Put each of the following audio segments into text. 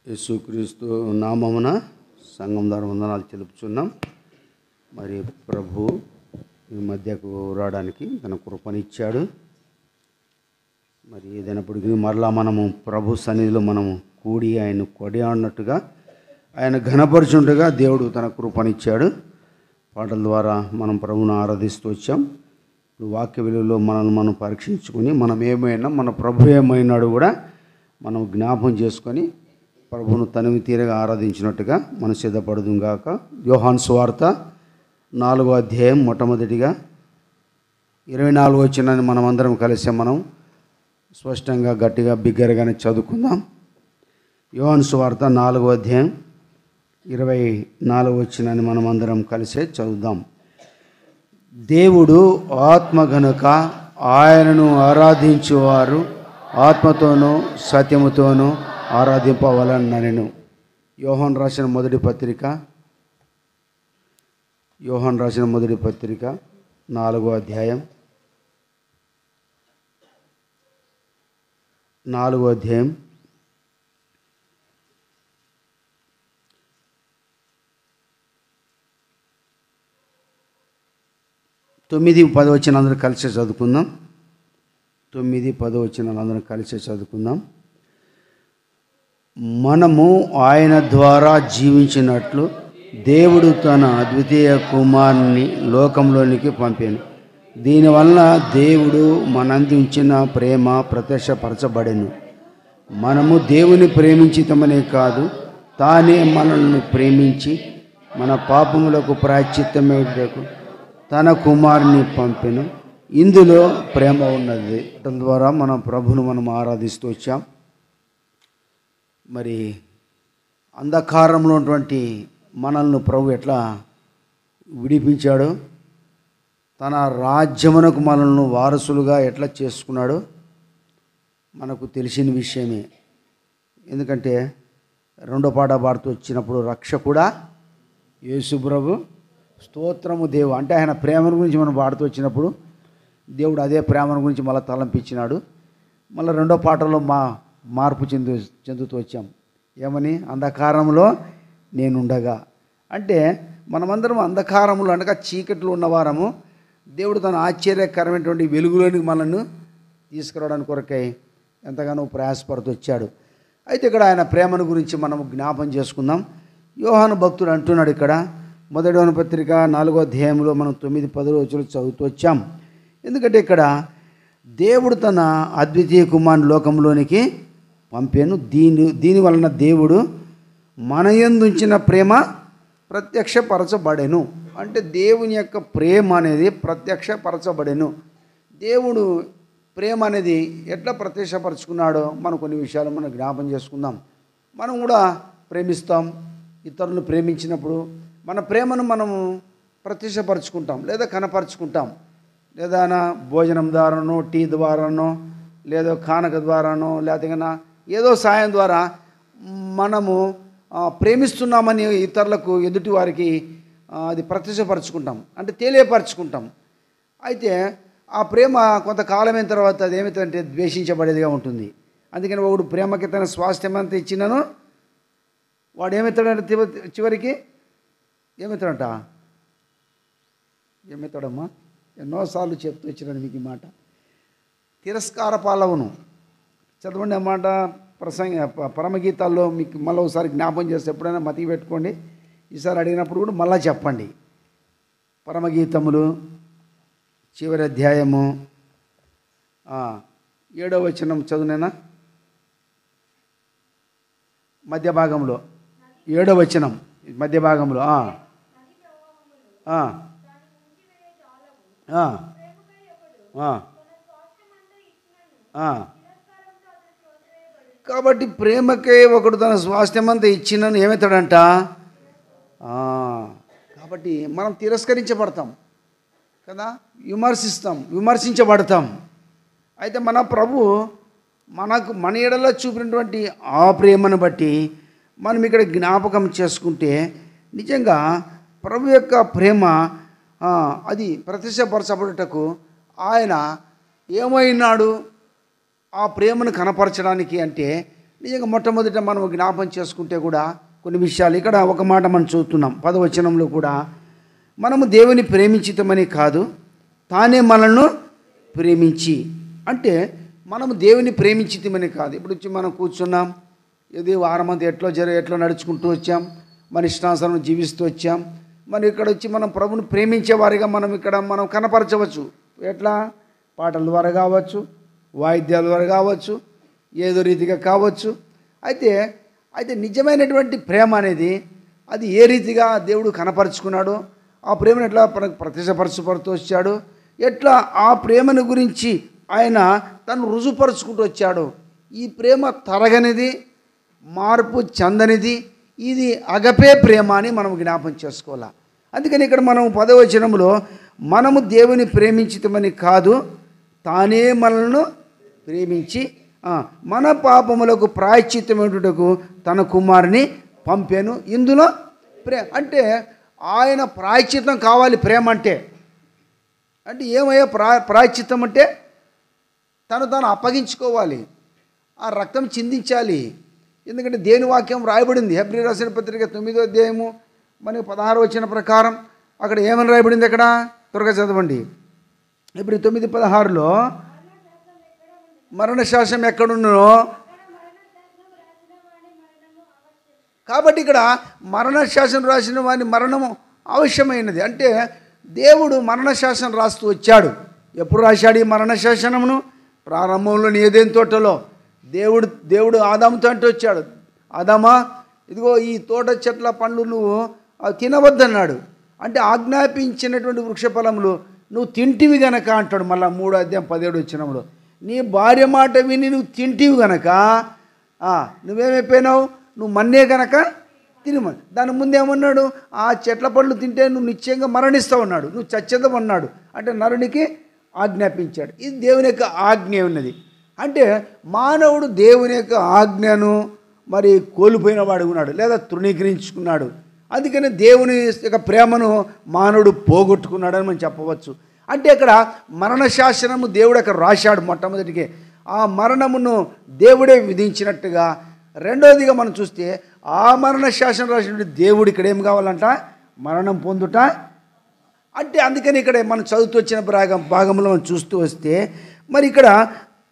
యేసుక్రీస్తు నామమున సంఘం ద్వారా వందనాలు తెలుపుచున్నాం. మరి ప్రభు ఈ మధ్యకు రావడానికి తన కృపనిచ్చాడు. మరి ఏదైనప్పటికీ మరలా మనము ప్రభు సన్నిధిలో మనము కూడి ఆయన కొడియాడినట్టుగా ఆయన ఘనపరుచుండగా దేవుడు తన కృపనిచ్చాడు. పాటల ద్వారా మనం ప్రభువును ఆరాధిస్తూ వచ్చాం. ఇప్పుడు వాక్య విలువలో మనల్ని మనం పరీక్షించుకొని మనం ఏమైనా మన ప్రభు ఏమైనాడు కూడా మనం జ్ఞాపం చేసుకొని ప్రభువును తనివి తీరగా ఆరాధించినట్టుగా మనం సిద్ధపడుదుం గాక. యోహాను సువార్త 4వ అధ్యాయం మొట్టమొదటిగా 24 వచనాన్ని మనం అందరం కలిసి మనం స్పష్టంగా గట్టిగా బిగ్గరగానే చదువుకుందాం. యోహాను సువార్త 4వ అధ్యాయం 24 వచనాన్ని మనం అందరం కలిసే చదువుదాం. దేవుడు ఆత్మ గనుక ఆయనను ఆరాధించువారు ఆత్మతోనూ సత్యముతోనూ ఆరాధింపవలనెను. యోహాను రాసిన మొదటి పత్రిక 4వ అధ్యాయం 4వ అధ్యాయం 9-10 వచనాలందరూ కలిసి చదువుకుందాం. 9-10 వచనాలందరూ కలిసి చదువుకుందాం. మనము ఆయన ద్వారా జీవించినట్లు దేవుడు తన అద్వితీయ కుమారుని లోకంలోనికి పంపాను. దీనివలన దేవుడు మనందు ఉంచిన ప్రేమ ప్రత్యక్షపరచబడెను. మనము దేవుని ప్రేమించితమనే కాదు, తానే మనల్ని ప్రేమించి మన పాపములకు ప్రాయశ్చిత్తమేటకు తన కుమారుని పంపెను. ఇందులో ప్రేమ ఉన్నది. దాని ద్వారా మన ప్రభువును మనం ఆరాధిస్తూ వచ్చాం. మరి అంధకారంలో ఉన్నటువంటి మనల్ని ప్రభు ఎట్లా విడిపించాడో, తన రాజ్యమునకు మనల్ని వారసులుగా ఎట్లా చేసుకున్నాడో మనకు తెలిసిన విషయమే. ఎందుకంటే రెండో పాట పాడుతూ వచ్చినప్పుడు రక్షకుడా యేసు ప్రభు స్తోత్రము దేవు అంటే ఆయన ప్రేమను గురించి మనం పాడుతూ వచ్చినప్పుడు దేవుడు అదే ప్రేమను గురించి మళ్ళీ తలంపించినాడు. మళ్ళీ రెండో పాటలో మార్పు చెందుతూ వచ్చాం. ఏమని? అంధకారంలో నేనుండగా. అంటే మనమందరం అంధకారంలో అనగా చీకట్లో ఉన్నవారము దేవుడు తన ఆశ్చర్యకరమైనటువంటి వెలుగులోనికి మనల్ని తీసుకురావడానికి కొరకై ఎంతగానో ప్రయాసపడుతూ వచ్చాడు. అయితే ఇక్కడ ఆయన ప్రేమను గురించి మనం జ్ఞాపం చేసుకుందాం. యోహాను భక్తుడు అంటున్నాడు ఇక్కడ మొదటి యోహాను పత్రిక 4వ అధ్యాయంలో మనం 9-10 వచనాలు చదువుతూ వచ్చాం. ఎందుకంటే ఇక్కడ దేవుడు తన అద్వితీయ కుమారుని లోకంలోనికి పంపాను. దీని వలన దేవుడు మన యందు ఉంచిన ప్రేమ ప్రత్యక్షపరచబడెను. అంటే దేవుని యొక్క ప్రేమ అనేది ప్రత్యక్షపరచబడెను. దేవుడు ప్రేమ అనేది ఎట్లా ప్రత్యక్షపరచుకున్నాడో మనం కొన్ని విషయాలు మనం జ్ఞాపం చేసుకుందాం. మనం కూడా ప్రేమిస్తాం. ఇతరులను ప్రేమించినప్పుడు మన ప్రేమను మనము ప్రత్యక్షపరచుకుంటాం లేదా కనపరుచుకుంటాం. లేదా భోజనం ద్వారానో, టీ ద్వారానో, లేదో కానుక ద్వారానో, లేదా ఏదో సాయం ద్వారా మనము ప్రేమిస్తున్నామని ఇతరులకు ఎదుటి వారికి అది ప్రత్యక్షపరచుకుంటాం, అంటే తెలియపరచుకుంటాం. అయితే ఆ ప్రేమ కొంతకాలమైన తర్వాత అది ఏమవుతుందంటే ద్వేషించబడేదిగా ఉంటుంది. అందుకని ఒకడు ప్రేమకి తన స్వాస్థ్యం అంతా ఇచ్చినను వాడు ఏమవుతాడంటే చివరికి ఏమవుతాడమ్మా? ఎన్నోసార్లు చెప్తూ వచ్చినాను మీకు ఈ మాట. తిరస్కార పాలవును. చదవండి అన్నమాట. పరమగీతాల్లో మీకు మళ్ళీ ఒకసారి జ్ఞాపం చేస్తే ఎప్పుడైనా మతికి పెట్టుకోండి. ఈసారి అడిగినప్పుడు కూడా మళ్ళీ చెప్పండి. పరమగీతములు చివరి అధ్యాయము 7వ వచనం చదువునేనా? మధ్య భాగంలో 7వ వచనం మధ్య భాగంలో కాబట్టి ప్రేమకే ఒకడు తన స్వాస్థ్యమంతా ఇచ్చినను ఏమవుతాడంట? కాబట్టి మనం తిరస్కరించబడతాం కదా, విమర్శించబడతాం. అయితే మన ప్రభు మన ఎడలో చూపినటువంటి ఆ ప్రేమను బట్టి మనం ఇక్కడ జ్ఞాపకం చేసుకుంటే నిజంగా ప్రభు యొక్క ప్రేమ అది ప్రత్యక్షపరచబడుటకు ఆయన ఏమైనాడు ఆ ప్రేమను కనపరచడానికి అంటే నిజంగా మొట్టమొదట మనం జ్ఞాపం చేసుకుంటే కూడా కొన్ని విషయాలు ఇక్కడ ఒక మాట మనం చూస్తున్నాం 10వ వచనంలో కూడా, మనము దేవుని ప్రేమించితమని కాదు, తానే మనల్ని ప్రేమించి. అంటే మనము దేవుని ప్రేమించితమని కాదు. ఇప్పుడు వచ్చి మనం కూర్చున్నాం, ఇది వారమంతా ఎట్లా నడుచుకుంటూ వచ్చాం, మన ఇష్టానుసారం జీవిస్తూ వచ్చాం. మరి ఇక్కడ వచ్చి మనం ప్రభుని ప్రేమించే వారిగా మనం కనపరచవచ్చు. ఎట్లా? పాటల ద్వారా కావచ్చు, వాయిద్యాల ద్వారా కావచ్చు, ఏదో రీతిగా కావచ్చు. అయితే నిజమైనటువంటి ప్రేమ అనేది అది ఏ రీతిగా దేవుడు కనపరుచుకున్నాడో, ఆ ప్రేమను ఎట్లా ప్రత్యక్షపరచబడుతూ వచ్చాడు, ఎట్లా ఆ ప్రేమను గురించి ఆయన తను రుజుపరుచుకుంటూ వచ్చాడు. ఈ ప్రేమ తరగనిది, మార్పు చెందనిది, ఇది అగపే ప్రేమ అని మనం జ్ఞాపం చేసుకోవాలి. అందుకని ఇక్కడ మనం 10వ వచనంలో మనము దేవుని ప్రేమించితమని కాదు, తానే మనల్ని ప్రేమించి మన పాపములకు ప్రాయశ్చిత్తమేంటుటకు తన కుమారుని పంపాను. ఇందులో అంటే ఆయన ప్రాయశ్చిత్తం కావాలి. ప్రేమ అంటే ఏమయ్యా ప్రాయశ్చిత్తం అంటే తాను అప్పగించుకోవాలి, ఆ రక్తం చిందించాలి. ఎందుకంటే దేవుని వాక్యం రాయబడింది. హెబ్రీ రాసిన పత్రిక 9వ అధ్యాయము మనకి 16వ వచనం ప్రకారం అక్కడ ఏమని రాయబడింది? అక్కడ త్వరగా చదవండి. హెబ్రీ 9:16లో మరణశాసనం ఎక్కడున్నో, కాబట్టి ఇక్కడ మరణశాసనం రాసిన వాని మరణము అవశ్యమైనది. అంటే దేవుడు మరణశాసనం రాస్తూ వచ్చాడు. ఎప్పుడు రాశాడు ఈ మరణశాసనమును? ప్రారంభంలోని ఏదైనా తోటలో దేవుడు ఆదాముతో అంటూ వచ్చాడు, ఆదామా ఇదిగో ఈ తోట చెట్ల పండ్లు నువ్వు తినవద్దన్నాడు. అంటే ఆజ్ఞాపించినటువంటి వృక్షఫలములు నువ్వు తింటివి గనక అంటాడు. మళ్ళీ 3వ అధ్యాయం 17వ వచనంలో, నీ భార్య మాట విని నువ్వు తింటివి గనక నువ్వేమైపోయినావు, నువ్వు మన్నే గనక తినమని. దాని ముందేమన్నాడు? ఆ చెట్ల పండ్లు తింటే నువ్వు నిశ్చయంగా మరణిస్తావు అన్నాడు, నువ్వు చచ్చేదమన్నాడు. అంటే నరునికి ఆజ్ఞాపించాడు. ఇది దేవుని యొక్క ఆజ్ఞ ఉన్నది. అంటే మానవుడు దేవుని యొక్క ఆజ్ఞను మరి కోల్పోయిన వాడు ఉన్నాడు, లేదా తృణీకరించుకున్నాడు. అందుకని దేవుని యొక్క ప్రేమను మానవుడు పోగొట్టుకున్నాడని మనం చెప్పవచ్చు. అంటే ఇక్కడ మరణశాసనము దేవుడు అక్కడ రాశాడు మొట్టమొదటికి. ఆ మరణమును దేవుడే విధించినట్టుగా రెండోదిగా మనం చూస్తే ఆ మరణశాసనం రాసినటువంటి దేవుడు ఇక్కడ ఏం కావాలంట? మరణం పొందుట. అంటే అందుకని ఇక్కడ మనం చదువుతూ వచ్చిన భాగంలో మనం చూస్తూ వస్తే మరి ఇక్కడ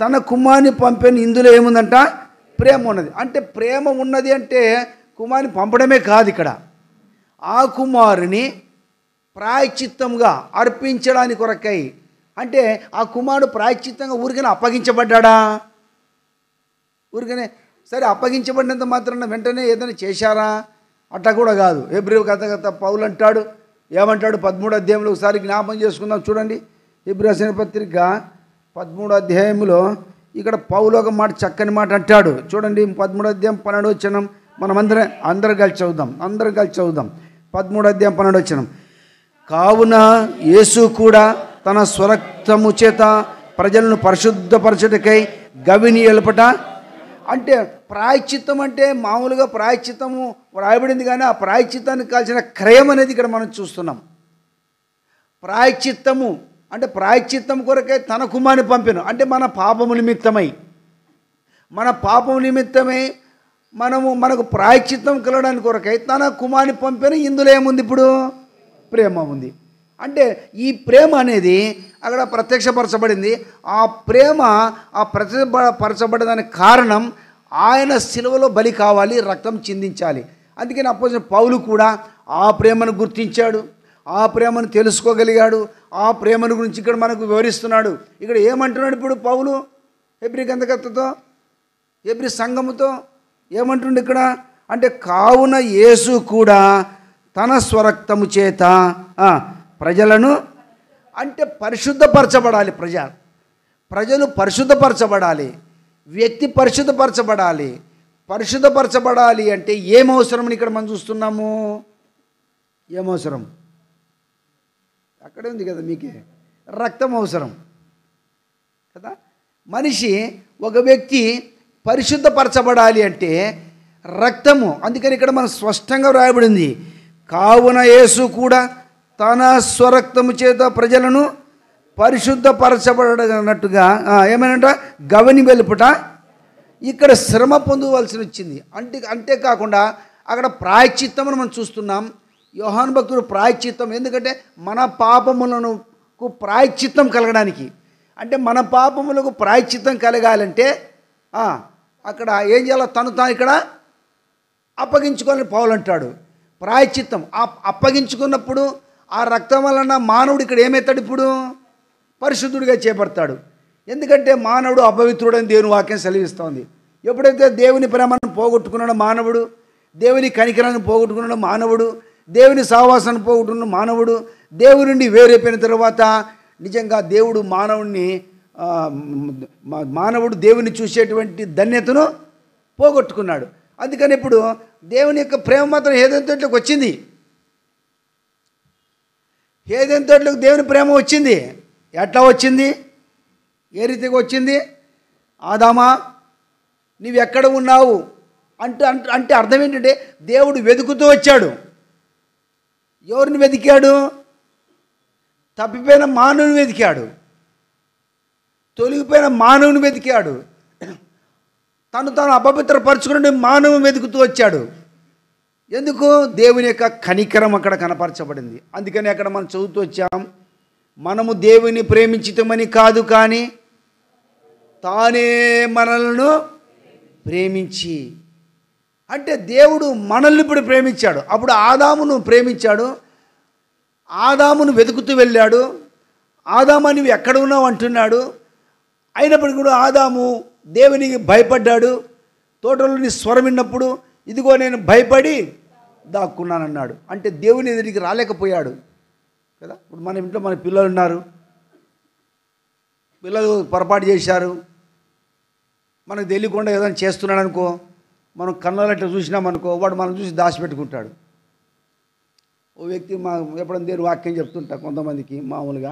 తన కుమారుని పంపిన ఇందులో ఏముందంట? ప్రేమ ఉన్నది. అంటే ప్రేమ ఉన్నది అంటే కుమారుని పంపడమే కాదు, ఇక్కడ ఆ కుమారుని ప్రాయశ్చిత్తంగా అర్పించడానికి కొరకై. అంటే ఆ కుమారుడు ప్రాయశ్చిత్తంగా ఊరికనే అప్పగించబడ్డా? ఊరికనే సరే అప్పగించబడినంత మాత్రాన వెంటనే ఏదైనా చేశారా? అట్లా కూడా కాదు. హెబ్రీ కథ పౌలు అంటాడు, ఏమంటాడు? 13వ అధ్యాయంలో ఒకసారి జ్ఞాపం చేసుకుందాం చూడండి. హెబ్రీ రాసిన పత్రిక 13వ అధ్యాయంలో ఇక్కడ పౌలు ఒక మాట, చక్కని మాట అంటాడు చూడండి. 13వ అధ్యాయం 12వ వచనం మనం అందరం కలిసి చదువుదాం. 13వ అధ్యాయం 12వ వచనం, కావున యేసు కూడా తన స్వరక్తము చేత ప్రజలను పరిశుద్ధపరచుటకై గవిని ఎలుపట. అంటే ప్రాయశ్చిత్తం అంటే మామూలుగా ప్రాయశ్చిత్తము రాయబడింది, కానీ ఆ ప్రాయశ్చిత్తానికి కాల్సిన క్రయం అనేది ఇక్కడ మనం చూస్తున్నాం. ప్రాయశ్చిత్తము అంటే ప్రాయశ్చిత్తం కొరకై తన కుమారుని పంపెను. అంటే మన పాపము నిమిత్తమై మనకు ప్రాయశ్చిత్తం కలగడానికి కొరకై తన కుమారుని పంపెను. ఇందులో ఏముంది? ఇప్పుడు ప్రేమ ఉంది. అంటే ఈ ప్రేమ అనేది అక్కడ ప్రత్యక్షపరచబడింది. ఆ ప్రేమ ప్రత్యక్షపరచబడడానికి కారణం ఆయన శిలువలో బలి కావాలి, రక్తం చిందించాలి. అందుకని అపోస్తలుడైన పౌలు కూడా ఆ ప్రేమను గుర్తించాడు, ఆ ప్రేమను తెలుసుకోగలిగాడు. ఆ ప్రేమను గురించి ఇక్కడ మనకు వివరిస్తున్నాడు. ఇక్కడ ఏమంటున్నాడు ఇప్పుడు పౌలు హెబ్రీ గ్రంథకర్తతో, హెబ్రీ సంఘముతో ఏమంటుండే ఇక్కడ? అంటే కావున యేసు కూడా తన స్వరక్తము చేత ప్రజలను, అంటే పరిశుద్ధపరచబడాలి. ప్రజలు పరిశుద్ధపరచబడాలి, వ్యక్తి పరిశుద్ధపరచబడాలి. పరిశుద్ధపరచబడాలి అంటే ఏమవసరమని ఇక్కడ మనం చూస్తున్నాము. ఏమవసరం? అక్కడే ఉంది కదా మీకే, రక్తం అవసరం కదా. మనిషి ఒక వ్యక్తి పరిశుద్ధపరచబడాలి అంటే రక్తము. అందుకని ఇక్కడ మనం స్పష్టంగా రాయబడింది, కావున యేసు కూడా తన స్వరక్తము చేత ప్రజలను పరిశుద్ధపరచబడనట్టుగా ఏమనంట? గవని వెలుపుట. ఇక్కడ శ్రమ పొందవలసి వచ్చింది. అంతేకాకుండా అక్కడ ప్రాయశ్చిత్తం మనం చూస్తున్నాం. యోహాను భక్తుడు ప్రాయశ్చిత్తం, ఎందుకంటే మన పాపములకు ప్రాయశ్చిత్తం కలగడానికి, అంటే మన పాపములకు ప్రాయశ్చిత్తం కలగాలంటే అక్కడ ఏం చేయాలో తాను ఇక్కడ అప్పగించుకోవాలని పౌలు అంటాడు. ప్రాయశ్చిత్తం అప్పగించుకున్నప్పుడు ఆ రక్తం వలన మానవుడు ఇక్కడ ఏమవుతాడు? ఇప్పుడు పరిశుద్ధుడిగా చేపడతాడు. ఎందుకంటే మానవుడు అపవిత్రుడని దేవుని వాక్యం సెలవిస్తోంది. ఎప్పుడైతే దేవుని ప్రేమను పోగొట్టుకున్నాడో మానవుడు, దేవుని కనికరాన్ని పోగొట్టుకున్నాడో మానవుడు, దేవుని సహవాసాన్ని పోగొట్టుకున్న మానవుడు, దేవుని నుండి వేరైపోయిన తర్వాత నిజంగా దేవుడు మానవుడు దేవుని చూసేటువంటి ధన్యతను పోగొట్టుకున్నాడు. అందుకని ఇప్పుడు దేవుని యొక్క ప్రేమ మాత్రం ఏదైనా తోటలోకి వచ్చింది. ఏదైనా తోటలోకి దేవుని ప్రేమ వచ్చింది. ఎట్లా వచ్చింది? ఏ రీతిగా వచ్చింది? ఆదామా నీవు ఎక్కడ ఉన్నావు అంటే అర్థం ఏంటంటే దేవుడు వెతుకుతూ వచ్చాడు. ఎవరిని వెతికాడు? తప్పిపోయిన మానవుని వెతికాడు, తొలగిపోయిన మానవుని వెతికాడు, తాను అపవిత్రపరచుకుని మానవుని వెతుకుతూ వచ్చాడు. ఎందుకు? దేవుని యొక్క కనికరం అక్కడ కనపరచబడింది. అందుకని అక్కడ మనం చదువుతూ వచ్చాం, మనము దేవుని ప్రేమించితమని కాదు, కానీ తానే మనలను ప్రేమించి, అంటే దేవుడు మనల్ని ఇప్పుడు ప్రేమించాడు. అప్పుడు ఆదామును ప్రేమించాడు, ఆదామును వెతుకుతూ వెళ్ళాడు. ఆదాము నువ్వు ఎక్కడ ఉన్నావు అంటున్నాడు. అయినప్పటికీ కూడా ఆదాము దేవునికి భయపడ్డాడు. తోటలోని స్వరం విన్నప్పుడు ఇదిగో నేను భయపడి దాక్కున్నానన్నాడు. అంటే దేవుని ఎదురికి రాలేకపోయాడు కదా. ఇప్పుడు మన ఇంట్లో మన పిల్లలు ఉన్నారు, పిల్లలు పొరపాటు చేశారు, మనకు తెలియకుండా ఏదైనా చేస్తున్నాడు అనుకో, మనం కళ్ళట్లా చూసినామనుకో, వాడు మనం చూసి దాచిపెట్టుకుంటాడు. ఓ వ్యక్తి ఎప్పుడైనా దేవుని వాక్యం చెప్తుంటా కొంతమందికి మామూలుగా,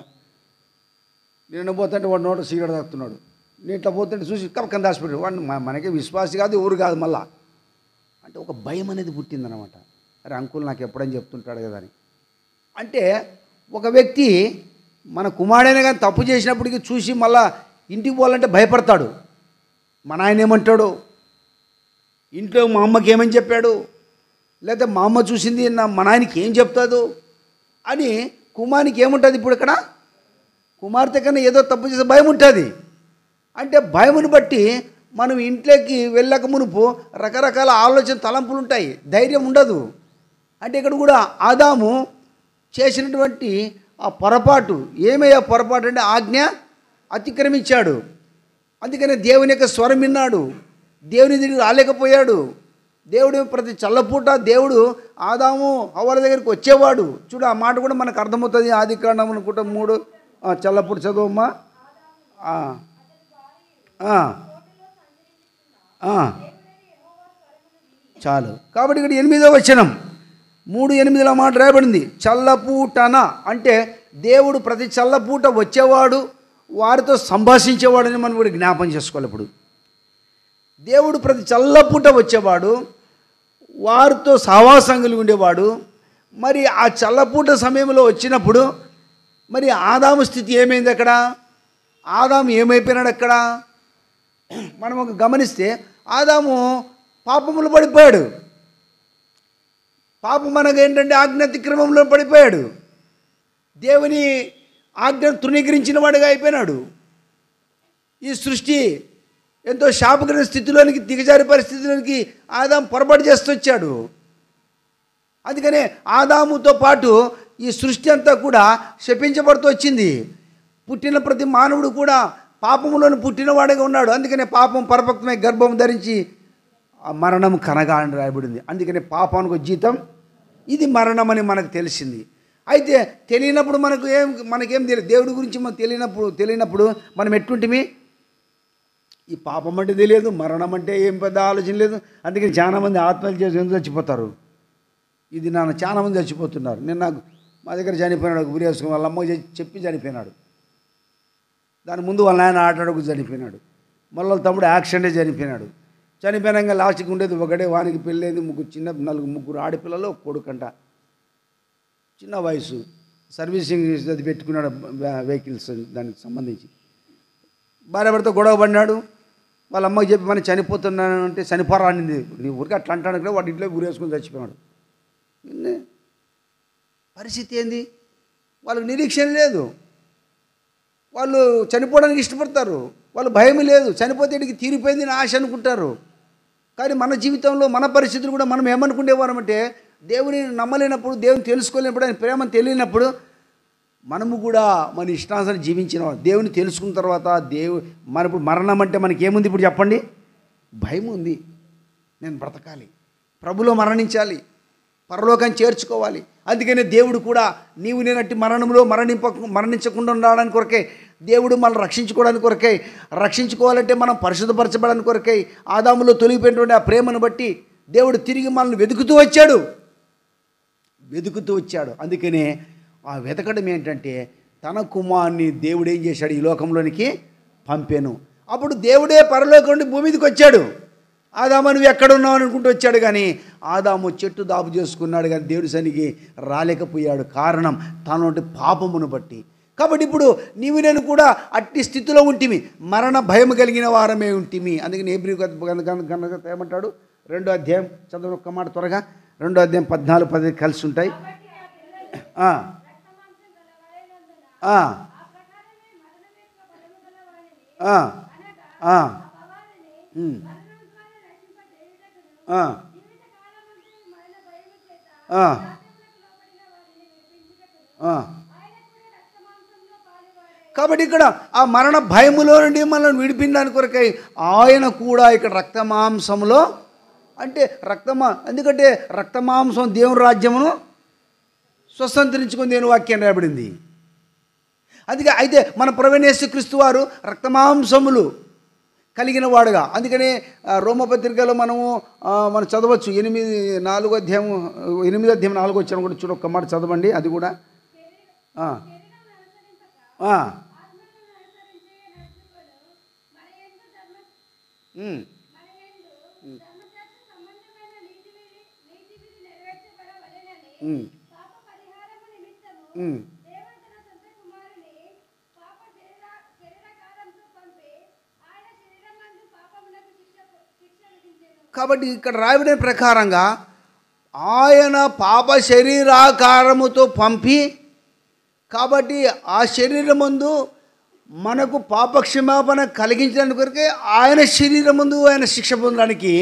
నేను పోతుంటే వాడు నోట సిగరెట్ తాగుతున్నాడు, నేను ఇట్లా పోతుంటే చూసి కప్పకని దాచిపెట్టాడు. వాడు మనకే విశ్వాసి కాదు, ఎవరు కాదు. మళ్ళా అంటే ఒక భయం అనేది పుట్టిందనమాట. అరే అంకుల్ నాకు ఎప్పుడని చెప్తుంటాడు కదా అని. అంటే ఒక వ్యక్తి మన కుమారుడైనా కానీ తప్పు చేసినప్పటికీ చూసి మళ్ళా ఇంటికి పోవాలంటే భయపడతాడు. మా నాయన ఏమంటాడు, ఇంట్లో మా అమ్మకి ఏమని చెప్పాడు, లేదా మా అమ్మ చూసింది మా నాయనకి ఏం చెప్తాదు అని కుమారునికి ఏముంటుంది? ఇప్పుడు ఇక్కడ కుమార్తె కన్నా ఏదో తప్పు చేసే భయం ఉంటుంది. అంటే భయమును బట్టి మనం ఇంట్లోకి వెళ్ళక మునుపు రకరకాల ఆలోచన తలంపులు ఉంటాయి, ధైర్యం ఉండదు. అంటే ఇక్కడ కూడా ఆదాము చేసినటువంటి ఆ పొరపాటు, ఏమయ్యా పొరపాటు అంటే ఆజ్ఞ అతిక్రమించాడు. అందుకనే దేవుని యొక్క స్వరం విన్నాడు, దేవుని దగ్గరికి రాలేకపోయాడు. దేవుడు ప్రతి చల్లపూట దేవుడు ఆదాము హవ్వల దగ్గరికి వచ్చేవాడు. చూడు ఆ మాట కూడా మనకు అర్థమవుతుంది. ఆదికాండం అనుకుంటా 3 చల్లపూట చదువమ్మా. చాలు. కాబట్టి ఇక్కడ 8వ వచనం 3:8 మాట రాయబడింది. చల్లపూటన అంటే దేవుడు ప్రతి చల్లపూట వచ్చేవాడు, వారితో సంభాషించేవాడని మనం కూడా జ్ఞాపం చేసుకోవాలి. ఇప్పుడు దేవుడు ప్రతి చల్లపూట వచ్చేవాడు, వారితో సహవాసం కలిగి ఉండేవాడు. మరి ఆ చల్లపూట సమయంలో వచ్చినప్పుడు మరి ఆదాము స్థితి ఏమైంది? అక్కడ ఆదాము ఏమైపోయినాడు? అక్కడ మనం ఒక గమనిస్తే ఆదాము పాపములు పడిపోయాడు. పాపం మనకు ఏంటంటే ఆజ్ఞాతిక్రమంలో పడిపోయాడు. దేవుని ఆజ్ఞను తృణీకరించిన వాడిగా అయిపోయినాడు. ఈ సృష్టి ఎంతో శాపగ్రహ స్థితిలోనికి, దిగజారి పరిస్థితిలోనికి ఆదాము పొరపాటు చేస్తూ వచ్చాడు. అందుకనే ఆదాముతో పాటు ఈ సృష్టి అంతా కూడా శపించబడుతూ వచ్చింది. పుట్టిన ప్రతి మానవుడు కూడా పాపములోని పుట్టినవాడిగా ఉన్నాడు. అందుకనే పాపం పరిపక్వమై గర్భం ధరించి మరణం కనగా అని రాయబడింది. అందుకనే పాపానికి జీతం ఇది మరణం అని మనకు తెలిసింది. అయితే తెలియనప్పుడు మనకేం తెలియదు. దేవుడి గురించి మనం తెలియనప్పుడు మనం ఎట్లుంటిమి? ఈ పాపం అంటే తెలియదు, మరణం అంటే ఏం పెద్ద ఆలోచన లేదు. అందుకని చాలామంది ఆత్మహత్య చేసి ఎందుకు చచ్చిపోతారు? ఇది నాన్న చాలామంది చచ్చిపోతున్నారు. నేను నాకు మా దగ్గర చనిపోయినాడు, గురి వేసుకుని వాళ్ళ అమ్మ చెప్పి చనిపోయినాడు. దాని ముందు వాళ్ళ నాయన ఆటడుగు చనిపోయినాడు. మళ్ళీ వాళ్ళ తమ్ముడు యాక్సిడెంటే చనిపోయినాడు. చనిపోయినాక లాస్ట్కి ఉండేది ఒకటే, వానికి పెళ్ళేది ముగ్గురు ఆడపిల్లలు, ఒక కొడుకంట. చిన్న వయసు, సర్వీసింగ్ అది పెట్టుకున్నాడు వెహికల్స్, దానికి సంబంధించి భార్య భర్త గొడవ పడినాడు. వాళ్ళ అమ్మకి చెప్పి మనం చనిపోతున్నాను అంటే చనిపోరా అనింది. నీ ఊరికి అట్లా అంటాను కదా, వాడి ఇంట్లో ఊరేసుకుని చచ్చిపోయాడు. పరిస్థితి ఏంది? వాళ్ళకి నిరీక్షణ లేదు, వాళ్ళు చనిపోవడానికి ఇష్టపడతారు, వాళ్ళు భయం లేదు, చనిపోతే ఇడికి తీరిపోయింది అని ఆశ అనుకుంటారు. కానీ మన జీవితంలో మన పరిస్థితులు కూడా మనం ఏమనుకునేవారమంటే, దేవుని నమ్మలేనప్పుడు, దేవుని తెలుసుకోలేనప్పుడు, ఆయన ప్రేమను తెలియనప్పుడు మనము కూడా మన ఇష్టానుసారం జీవించిన దేవుని తెలుసుకున్న తర్వాత మన ఇప్పుడు మరణం అంటే మనకి ఏముంది ఇప్పుడు చెప్పండి? భయం ఉంది. నేను బ్రతకాలి, ప్రభులో మరణించాలి, పరలోకాన్ని చేర్చుకోవాలి. అందుకనే దేవుడు కూడా నీవు నేనట్టి మరణంలో మరణించకుండా ఉండడానికి కొరకే, దేవుడు మనం రక్షించుకోవడానికి కొరకై, రక్షించుకోవాలంటే మనం పరిశుద్ధపరచబడానికి కొరకై ఆదాములో తొలగిపోయినటువంటి ఆ ప్రేమను బట్టి దేవుడు తిరిగి మనల్ని వెతుకుతూ వచ్చాడు. అందుకనే ఆ వెతకడం ఏంటంటే, తన కుమారుని దేవుడు ఏం చేశాడు? ఈ లోకంలోనికి పంపాను. అప్పుడు దేవుడే పరలోకం నుండి భూమి మీదకి వచ్చాడు. ఆదాము నువ్వు ఎక్కడున్నావు అనుకుంటూ వచ్చాడు, కానీ ఆదాము చెట్టు దాపు చేసుకున్నాడు, కానీ దేవుడి సన్నిధికి రాలేకపోయాడు. కారణం తనటి పాపమును బట్టి. కాబట్టి ఇప్పుడు నీవు నేను కూడా అట్టి స్థితిలో ఉంటిమి, మరణ భయం కలిగిన వారమే ఉంటిమి. అందుకని హెబ్రీ ఏమంటాడు? 2వ అధ్యాయం చదువు ఒక్క మాట త్వరగా. 2వ అధ్యాయం 14-15 కలిసి ఉంటాయి. కాబట్టి ఇక్కడ ఆ మరణ భయములో నుండి మనల్ని విడిపించడానికి కొరకై ఆయన కూడా ఇక్కడ రక్తమాంసంలో, అంటే ఎందుకంటే రక్తమాంసం దేవుని రాజ్యమును స్వతంత్రించుకుని దేవుని వాక్యం రాయబడింది. అందుకే అయితే మన ప్రభువైన యేసుక్రీస్తు వారు రక్తమాంసములు కలిగిన వాడుగా. అందుకనే రోమపత్రికలో మనం చదవచ్చు 8వ అధ్యాయం 4 వచ్చాను కూడా చూడ, ఒక్క మాట చదవండి అది కూడా. కాబట్టి ఇక్కడ రాయబడిన ప్రకారంగా ఆయన పాప శరీరాకారముతో పంపి, కాబట్టి ఆ శరీరమందు మనకు పాపక్షమాపణ కలిగించడానికి కొరకే ఆయన శరీరమందు ఆయన శిక్ష పొందడానికి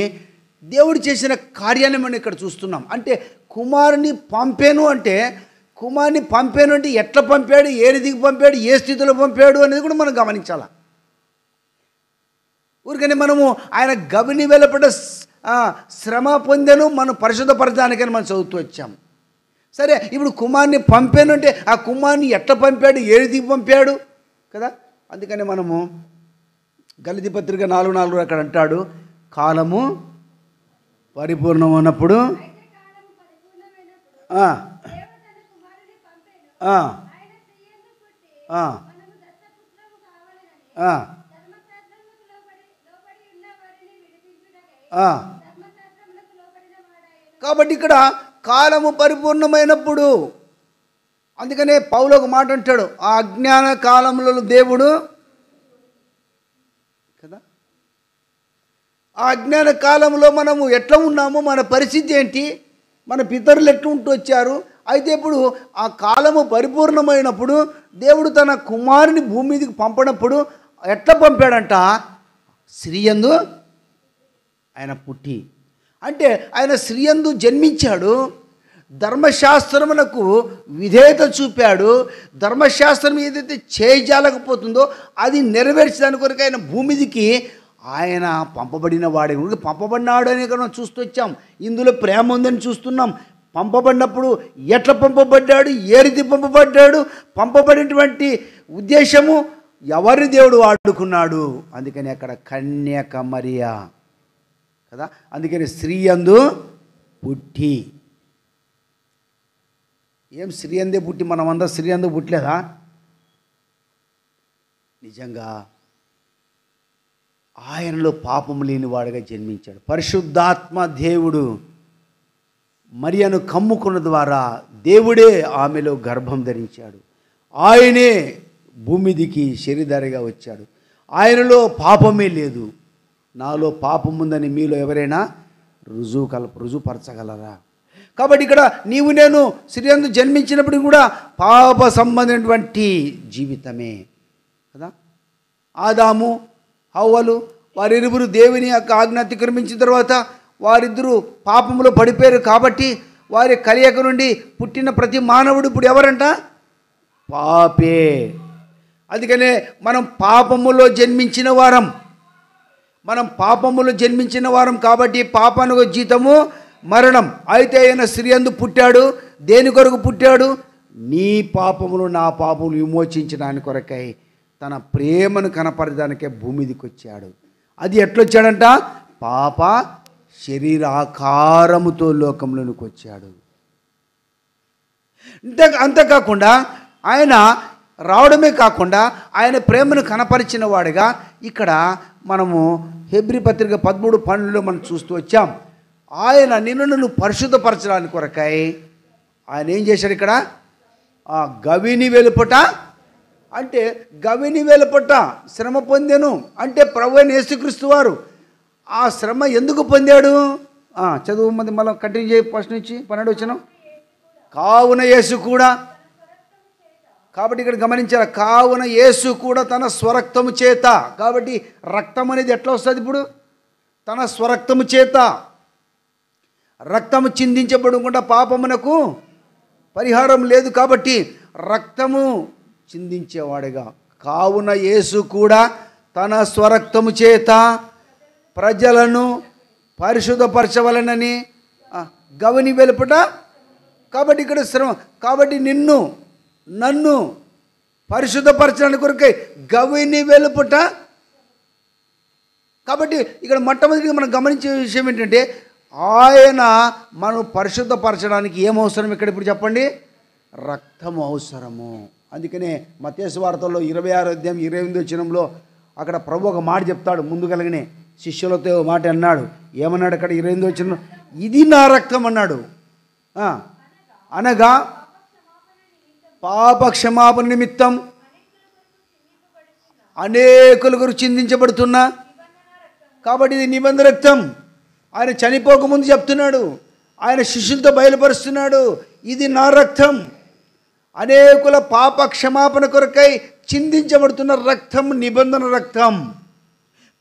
దేవుడు చేసిన కార్యాన్ని మనం ఇక్కడ చూస్తున్నాం. అంటే కుమారుని పంపాను అంటే ఎట్లా పంపాడు, ఏ రీతికి పంపాడు, ఏ స్థితిలో పంపాడు అనేది కూడా మనం గమనించాలి. ఊరికనే మనము ఆయన గవిని వెలపడ శ్రమ పొందెను మనం పరిశుద్ధపరచడానికని మనం చదువుతూ వచ్చాము. సరే, ఇప్పుడు కుమారుని పంపాను అంటే ఆ కుమారుని ఎట్లా పంపాడు, ఏ రీతికి పంపాడు కదా. అందుకని మనము గలతీ పత్రిక 4:4 అక్కడ అంటాడు, కాలము పరిపూర్ణం ఉన్నప్పుడు కాబట్టి ఇక్కడ కాలము పరిపూర్ణమైనప్పుడు, అందుకనే పౌలు ఒక మాట అంటాడు, ఆ అజ్ఞాన కాలంలో దేవుడు కదా, ఆ అజ్ఞాన కాలంలో మనము ఎట్లా ఉన్నామో, మన పరిస్థితి ఏంటి, మన పితరులు ఎట్లా ఉంటూ వచ్చారు. అయితే ఇప్పుడు ఆ కాలము పరిపూర్ణమైనప్పుడు దేవుడు తన కుమారుని భూమి మీదకి పంపినప్పుడు ఎట్లా పంపాడంట? స్త్రీయందు ఆయన పుట్టి, అంటే ఆయన స్త్రీయందు జన్మించాడు, ధర్మశాస్త్రమునకు విధేయత చూపాడు, ధర్మశాస్త్రం ఏదైతే చేయజాలకపోతుందో అది నెరవేర్చడానికి కొరకు ఆయన భూమిదికి ఆయన పంపబడిన వాడే. పంపబడినాడు అని మనం చూస్తూ వచ్చాం. ఇందులో ప్రేమ ఉందని చూస్తున్నాం. పంపబడినప్పుడు ఎట్లా పంపబడ్డాడు, ఏ రీతి పంపబడ్డాడు, పంపబడినటువంటి ఉద్దేశము ఎవరి దేవుడు వాడుకున్నాడు. అందుకని అక్కడ కన్యక మరియా కదా, అందుకని స్త్రీ యందు పుట్టి. ఏం స్త్రీ అందే పుట్టి, మనమందరం స్త్రీ అందు పుట్టలేదా? నిజంగా ఆయనలో పాపము లేనివాడుగా జన్మించాడు. పరిశుద్ధాత్మ దేవుడు మరియను కమ్ముకున్న ద్వారా దేవుడే ఆమెలో గర్భం ధరించాడు. ఆయనే భూమిదికి శరీరధారిగా వచ్చాడు. ఆయనలో పాపమే లేదు. నాలో పాపం ఉందని మీలో ఎవరైనా రుజువుపరచగలరా? కాబట్టి ఇక్కడ నీవు నేను స్త్రీయందు జన్మించినప్పుడు కూడా పాప సంబంధమైనటువంటి జీవితమే కదా. ఆదాము హవ్వలు వారిరువురు దేవుని యొక్క ఆజ్ఞ అతిక్రమించిన తర్వాత వారిద్దరూ పాపములో పడిపోయారు. కాబట్టి వారి కలయిక నుండి పుట్టిన ప్రతి మానవుడు ఇప్పుడు ఎవరంట? పాపే. అందుకనే మనం పాపములో జన్మించిన వారం కాబట్టి పాపానికి జీతము మరణం. అయితే ఆయన స్త్రీయందు పుట్టాడు. దేని కొరకు పుట్టాడు? నీ పాపములు నా పాపములు విమోచించడానికి కొరకై తన ప్రేమను కనపరచడానికే భూమి మీదకి వచ్చాడు. అది ఎట్లొచ్చాడంట? పాప శరీరాకారముతో లోకంలోనికి వచ్చాడు. అంతేకాకుండా ఆయన రావడమే కాకుండా ఆయన ప్రేమను కనపరిచిన వాడిగా ఇక్కడ మనము హెబ్రీ పత్రిక 13:12 మనం చూస్తూ వచ్చాం. ఆయన నిన్ను పరిశుద్ధపరచడానికి కొరకై ఆయన ఏం చేశాడు? ఇక్కడ గవిని వెలుపట, అంటే గవిని వెలుపట శ్రమ పొందెను అంటే ప్రభువైన యేసుక్రీస్తు వారు ఆ శ్రమ ఎందుకు పొందాడు? చదువు మంది మళ్ళీ కంటిన్యూ చేయి ఫస్ట్ నుంచి 12 వచనం. కావున యేసు కూడా, కాబట్టి ఇక్కడ గమనించారు, కావున యేసు కూడా తన స్వరక్తము చేత, కాబట్టి రక్తం అనేది ఎట్లా వస్తుంది? ఇప్పుడు తన స్వరక్తము చేత, రక్తము చిందించబడకుండా పాపమునకు పరిహారం లేదు కాబట్టి రక్తము చిందించేవాడుగా, కావున యేసు కూడా తన స్వరక్తము చేత ప్రజలను పరిశుద్ధపరచవలనని గవిని వెలుపట, కాబట్టి ఇక్కడ శ్రమ, కాబట్టి నన్ను పరిశుద్ధపరచడానికి కొరకై గవిని వెలుపట. కాబట్టి ఇక్కడ మొట్టమొదటిగా మనం గమనించే విషయం ఏంటంటే ఆయన మనం పరిశుద్ధపరచడానికి ఏమవసరం? ఇక్కడ ఇప్పుడు చెప్పండి, రక్తము అవసరము. అందుకనే మత్తయి సువార్తలో 26:28 అక్కడ ప్రభు ఒక మాట చెప్తాడు. ముందుగలగనే శిష్యులతో మాట అన్నాడు. ఏమన్నాడు అక్కడ 28 ఇది నా రక్తం అన్నాడు. అనగా పాప క్షమాపణ నిమిత్తం అనేకుల గురించి చిందించబడుతున్నా, కాబట్టి ఇది నిబంధన రక్తం. ఆయన చనిపోకముందు చెప్తున్నాడు, ఆయన శిష్యులతో బయలుపరుస్తున్నాడు, ఇది నా రక్తం. అనేకుల పాప క్షమాపణ కొరకై చిందించబడుతున్న రక్తం, నిబంధన రక్తం,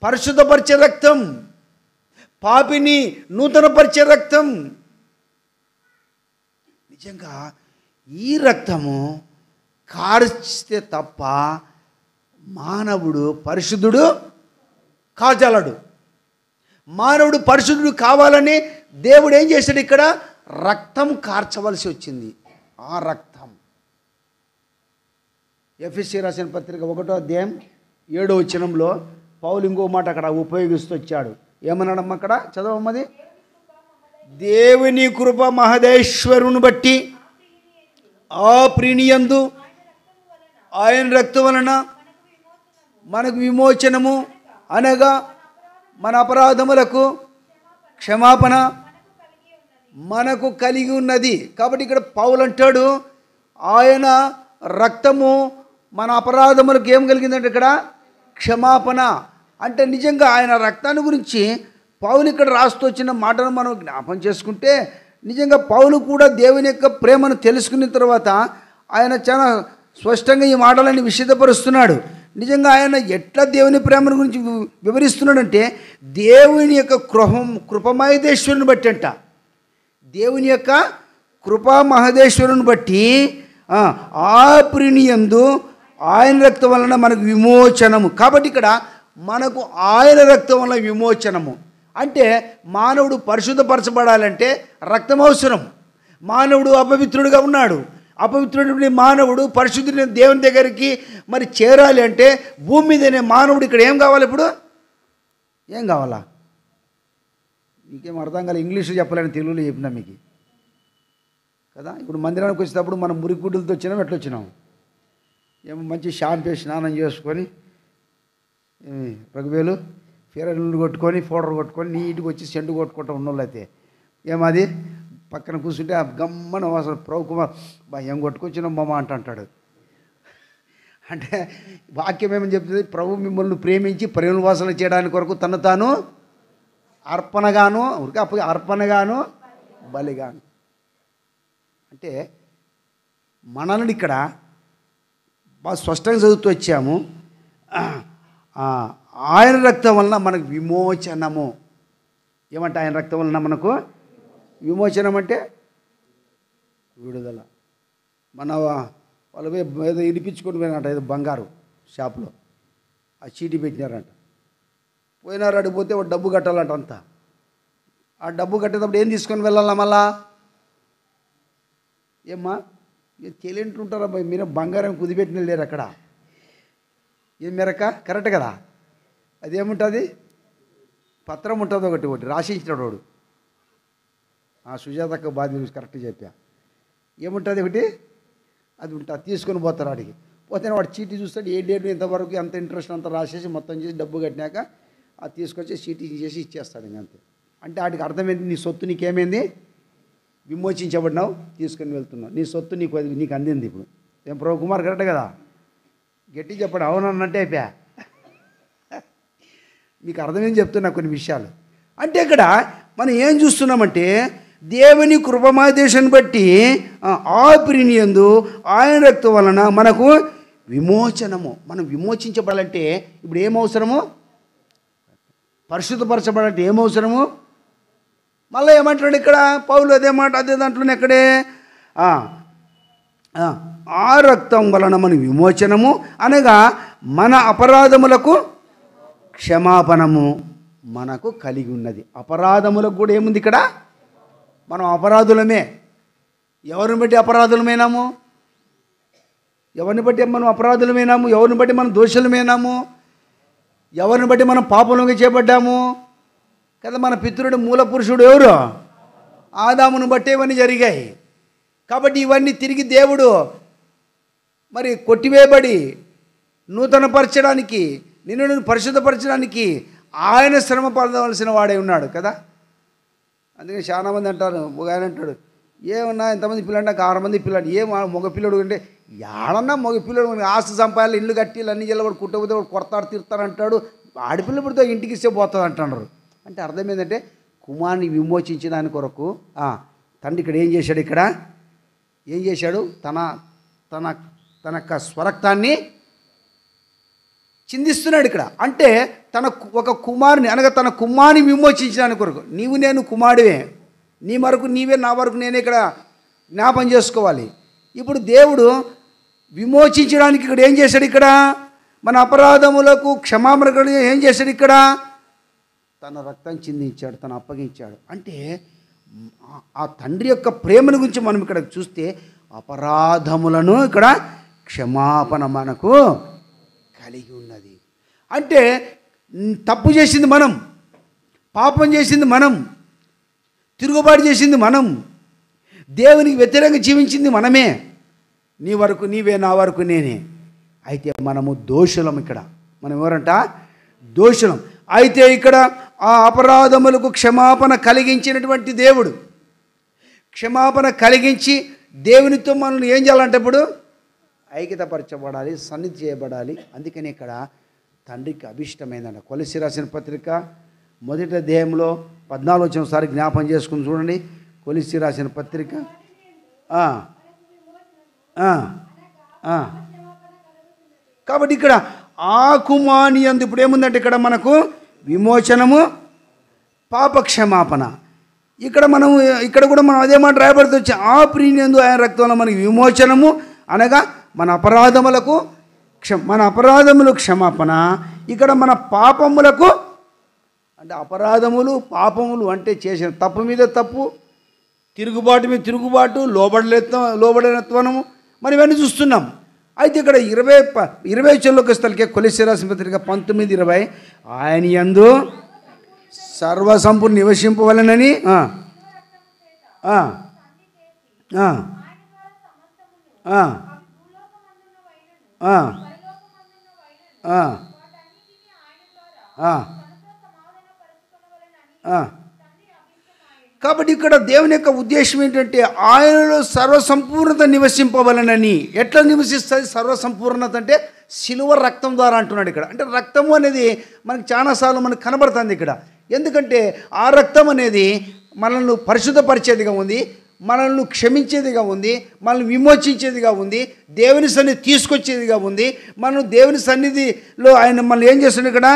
పరిశుద్ధపరిచే రక్తం, పాపిని నూతనపరిచే రక్తం. నిజంగా ఈ రక్తము కార్చితే తప్ప మానవుడు పరిశుద్ధుడు కాజాలడు. మానవుడు పరిశుద్ధుడు కావాలని దేవుడు ఏం చేశాడు? ఇక్కడ రక్తం కార్చవలసి వచ్చింది. ఆ రక్తం ఎఫెసీ రాసిన పత్రిక 1:7 పౌలు ఇంకో మాట అక్కడ ఉపయోగిస్తూ వచ్చాడు. ఏమన్నాడమ్మ అక్కడ? చదవమ్మది. దేవుని కృప మహదేశ్వరుని బట్టి ఆ ప్రీణియందు ఆయన రక్తం వలన మనకు విమోచనము, అనగా మన అపరాధములకు క్షమాపణ మనకు కలిగి ఉన్నది. కాబట్టి ఇక్కడ పౌలు అంటాడు ఆయన రక్తము మన అపరాధములకు ఏం కలిగిందంటే ఇక్కడ క్షమాపణ. అంటే నిజంగా ఆయన రక్తాన్ని గురించి పౌలు ఇక్కడ రాస్తూ వచ్చిన మాటను మనం జ్ఞాపం చేసుకుంటే నిజంగా పౌలు కూడా దేవుని యొక్క ప్రేమను తెలుసుకున్న తర్వాత ఆయన చాలా స్పష్టంగా ఈ మాటలని విశదపరుస్తున్నాడు. నిజంగా ఆయన ఎట్లా దేవుని ప్రేమను గురించి వివరిస్తున్నాడంటే దేవుని యొక్క కృపమహదేశ్వరుని బట్టి అంట, దేవుని యొక్క కృపా మహదేశ్వరుని బట్టి ఆ ప్రీణియందు ఆయన రక్తం వలన మనకు విమోచనము. కాబట్టి ఇక్కడ మనకు ఆయన రక్తం వలన విమోచనము అంటే మానవుడు పరిశుద్ధపరచబడాలంటే రక్తం అవసరం. మానవుడు అపవిత్రుడిగా ఉన్నాడు. అపవిత్రుడి మానవుడు పరిశుద్ధుని దేవుని దగ్గరికి మరి చేరాలి అంటే భూమి మీదనే మానవుడు ఇక్కడ ఏం కావాలి? ఇప్పుడు ఏం కావాలా? మీకేం అర్థం కాలే, ఇంగ్లీష్లో చెప్పలేని తెలుగులో చెప్పినా మీకు కదా. ఇప్పుడు మందిరానికి వచ్చేటప్పుడు మనం మురిగుడ్డలతో వచ్చినాం, ఎట్లా వచ్చినాం? ఏమో మంచి షాంపూ స్నానం చేసుకొని రఘువేలు ఫేర్ కొట్టుకొని పౌడర్ కొట్టుకొని నీట్గా వచ్చి సెంటు కొట్టుకుంటూ ఉన్నోళ్ళు అయితే ఏమది పక్కన కూర్చుంటే ఆ గమ్మన అసలు ప్రభు కుమార్ ఏం కొట్టుకొచ్చినాం మామ అంటాడు. అంటే వాక్యం ఏమని చెప్తుంది? ప్రభు మిమ్మల్ని ప్రేమించి ప్రేమవాసన చేయడానికి కొరకు తను తాను అర్పణగాను బలిగాను. అంటే మనల్ని ఇక్కడ బాగా స్పష్టంగా చదువుతూ వచ్చాము. ఆయన రక్తం వలన మనకు విమోచనము. ఏమంటే ఆయన రక్తం వలన మనకు విమోచనం అంటే విడుదల. మన వాళ్ళు ఏదో ఇడిపించుకొని పోయినట్ట, ఏదో బంగారు షాప్లో ఆ చీటీ పెట్టినారంట. పోయినారు, అడిగిపోతే వాడు డబ్బు కట్టాలంట. అంతా ఆ డబ్బు కట్టేటప్పుడు ఏం తీసుకొని వెళ్ళాలా మళ్ళా? ఏమ్మా తెలియంటూ ఉంటారా? మీరు బంగారం కుదిపెట్టిన లేరు అక్కడ. ఏం మెరక కరెక్ట్ కదా? అదేముంటుంది? పత్రం ఉంటుంది ఒకటి రాసించినాడు వాడు. సుజాతకు బాధ్యత కరెక్ట్గా చెప్పా. ఏముంటుంది ఒకటి? అది ఉంటుంది. తీసుకొని పోతారు ఆడికి. పోతే వాడు చీటీ చూస్తాడు, ఏ డేట్ ఇంతవరకు ఎంత ఇంట్రెస్ట్ అంతా రాసేసి మొత్తం చేసి డబ్బు కట్టినాక అది తీసుకొచ్చి చీటీ చేసి ఇచ్చేస్తాడు. ఇంకంతే. అంటే వాడికి అర్థమైంది, నీ సొత్తు నీకేమైంది? విమోచించబడినావు, తీసుకొని వెళ్తున్నావు, నీ సొత్తు నీకు అందింది. ఇప్పుడు ఏం ప్రభు కుమార్ కరెక్ట్ కదా? గట్టి చెప్పండి. అవునన్నట్టే అయిపోయా. మీకు అర్థమేం చెప్తున్నా కొన్ని విషయాలు. అంటే ఇక్కడ మనం ఏం చూస్తున్నామంటే దేవుని కృపమాదేశాన్ని బట్టి ఆ ప్రియనియందు ఆయన రక్తం వలన మనకు విమోచనము. మనం విమోచించబడాలంటే ఇప్పుడు ఏమవసరము? పరిశుద్ధపరచబడాలంటే ఏమవసరము? మళ్ళీ ఏమంటాడు ఇక్కడ పౌలు? అదే మాట అదే దాంట్లోనే ఎక్కడే ఆ రక్తం వలన మన విమోచనము అనగా మన అపరాధములకు క్షమాపణము మనకు కలిగి ఉన్నది. అపరాధములకు కూడా ఏముంది ఇక్కడ? మనం అపరాధులమే. ఎవరిని బట్టి అపరాధులమైనాము? ఎవరిని బట్టి మనం అపరాధులమైనాము? ఎవరిని బట్టి మనం దోషులమైనాము? ఎవరిని బట్టి మనం పాపంలోకి చేపడ్డాము కదా? మన పితృడు మూల పురుషుడు ఎవరు? ఆదామును బట్టి ఇవన్నీ జరిగాయి. కాబట్టి ఇవన్నీ తిరిగి దేవుడు మరి కొట్టివేయబడి నూతనపరచడానికి, నిన్ను పరిశుద్ధపరచడానికి ఆయన శ్రమ పడవలసిన వాడే ఉన్నాడు కదా. అందుకే చాలామంది అంటారు, ఒక ఆయన అంటాడు, ఏమన్నా ఎంతమంది పిల్లలు? నాకు 6 మంది పిల్లలు. ఏం మగ పిల్లడు అంటే ఏడన్నా మగ పిల్లడు ఆస్తి సంపాదాలు, ఇల్లు కట్టి అన్ని జిల్లా కూడా కుట్టకపోతే వాడు కొడతాడు తిడతాడు అంటాడు. ఆడపిల్ల పుడితే ఇంటికి ఇస్తే పోతుంది అంటున్నారు. అంటే అర్థం ఏంటంటే కుమారుని విమోచించడానికి కొరకు తండ్రి ఇక్కడ ఏం చేశాడు? ఇక్కడ ఏం చేశాడు? తన తన తన యొక్క స్వరక్తాన్ని చిందిస్తున్నాడు ఇక్కడ. అంటే తన ఒక కుమారుని అనగా తన కుమారుని విమోచించడానికి కొరకు. నీవు నేను కుమారుడివే, నీ వరకు నీవే, నా వరకు నేనే ఇక్కడ జ్ఞాపం చేసుకోవాలి. ఇప్పుడు దేవుడు విమోచించడానికి ఇక్కడ ఏం చేశాడు? ఇక్కడ మన అపరాధములకు క్షమాపణ ఏం చేశాడు? ఇక్కడ తన రక్తం చిందించాడు, తను అప్పగించాడు. అంటే ఆ తండ్రి యొక్క ప్రేమను గురించి మనం ఇక్కడ చూస్తే అపరాధములను ఇక్కడ క్షమాపణ మనకు కలిగి ఉన్నది. అంటే తప్పు చేసింది మనం, పాపం చేసింది మనం, తిరుగుబాటు చేసింది మనం, దేవునికి వ్యతిరేకంగా జీవించింది మనమే. నీ వరకు నీవే, నా వరకు నేనే. అయితే మనము దోషులం. ఇక్కడ మనం ఎవరంట? దోషులం. అయితే ఇక్కడ ఆ అపరాధములకు క్షమాపణ కలిగించినటువంటి దేవుడు, క్షమాపణ కలిగించి దేవునితో మనల్ని ఏం చేయాలంటే ఇప్పుడు ఐక్యతపరచబడాలి, సన్నిధి చేయబడాలి. అందుకని ఇక్కడ తండ్రికి అభిష్టమైందంట. కొలస్సీ రాసిన పత్రిక 1వ అధ్యాయంలో 14వ ఒకసారి జ్ఞాపం చేసుకుని చూడండి. కొలస్సీ రాసిన పత్రిక కాబట్టి ఇక్కడ ఆ కుమారుని యందు ఇప్పుడు ఏముందంటే ఇక్కడ మనకు విమోచనము, పాపక్షమాపణ. ఇక్కడ మనం ఇక్కడ కూడా మనం అదే మాట రాయబడుతూ వచ్చి ఆ ప్రియుని యందు ఆయన రక్తంలో మనకి విమోచనము అనగా మన అపరాధములకు మన అపరాధములు క్షమాపణ. ఇక్కడ మన పాపములకు అంటే అపరాధములు పాపములు అంటే చేసిన తప్పు మీద తప్పు, తిరుగుబాటు మీద తిరుగుబాటు, లోబడినత్వము మనం ఇవన్నీ చూస్తున్నాం. అయితే ఇక్కడ 20 చెల్లోకి స్థలకే కొలస్సీ రాసిన పత్రిక 19:20 ఆయన యందు సర్వసంపూర్ణ నివసింపవలెనని కాబట్టి ఇక్కడ దేవుని యొక్క ఉద్దేశం ఏంటంటే ఆయనలో సర్వసంపూర్ణత నివసింపవలనని. ఎట్లా నివసిస్తుంది సర్వసంపూర్ణత అంటే? శిలువ రక్తం ద్వారా అంటున్నాడు ఇక్కడ. అంటే రక్తము అనేది మనకి చాలాసార్లు మనకు కనబడుతుంది ఇక్కడ. ఎందుకంటే ఆ రక్తం అనేది మనల్ని పరిశుద్ధపరిచేదిగా ఉంది, మనల్ని క్షమించేదిగా ఉంది, మనల్ని విమోచించేదిగా ఉంది, దేవుని సన్నిధి తీసుకొచ్చేదిగా ఉంది, మనం దేవుని సన్నిధిలో ఆయన మనల్ని ఏం చేస్తున్నాడు ఇక్కడ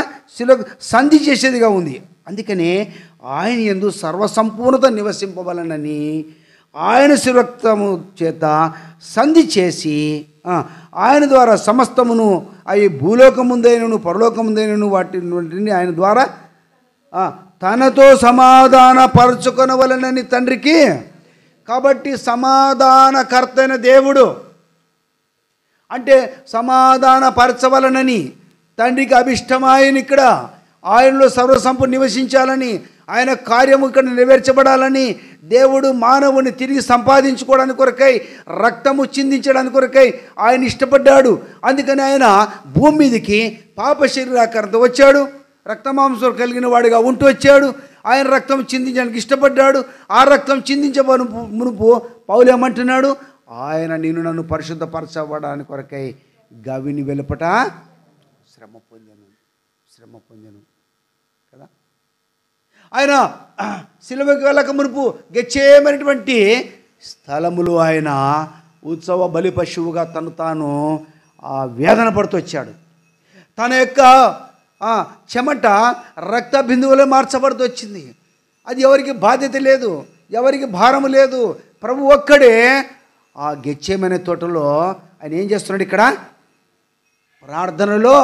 సంధి చేసేదిగా ఉంది. అందుకనే ఆయన యందు సర్వసంపూర్ణత నివసింపవలనని ఆయన శిరక్తము చేత సంధి చేసి ఆయన ద్వారా సమస్తమును అవి భూలోకముందైనను పరలోకముందైనను వాటిని ఆయన ద్వారా తనతో సమాధాన పరచుకొనవలనని తండ్రికి. కాబట్టి సమాధానకర్త అయిన దేవుడు అంటే సమాధాన పరచవలనని తండ్రికి అభిష్టమాయని ఇక్కడ ఆయనలో సర్వసంపూర్ణ నివసించాలని, ఆయన కార్యము ఇక్కడ నెరవేర్చబడాలని దేవుడు మానవుని తిరిగి సంపాదించుకోవడానికి కొరకై రక్తము చిందించడానికి కొరకై ఆయన ఇష్టపడ్డాడు. అందుకని ఆయన భూమి మీదకి పాప శరీరాకారంతో వచ్చాడు, రక్తమాంసం కలిగిన వాడిగా ఉంటూ వచ్చాడు. ఆయన రక్తం చిందించడానికి ఇష్టపడ్డాడు. ఆ రక్తం చిందించబడు మునుపు పౌలు ఏమంటున్నాడు, ఆయన నేను నన్ను పరిశుద్ధపరచబడడానికి కొరకై గవిని వెలుపట శ్రమ పొందాను కదా. ఆయన సిలువకి వెళ్ళక మునుపు గెచ్చేమైనటువంటి స్థలములో ఆయన ఉత్సవ బలి పశువుగా తను తాను వేదన పడుతూ వచ్చాడు. తన యొక్క చెమట రక్త బిందువులో మార్చబడుతూ వచ్చింది. అది ఎవరికి బాధ్యత లేదు, ఎవరికి భారము లేదు. ప్రభు ఒక్కడే ఆ గెచ్చేమనే తోటలో ఆయన ఏం చేస్తున్నాడు, ఇక్కడ ప్రార్థనలో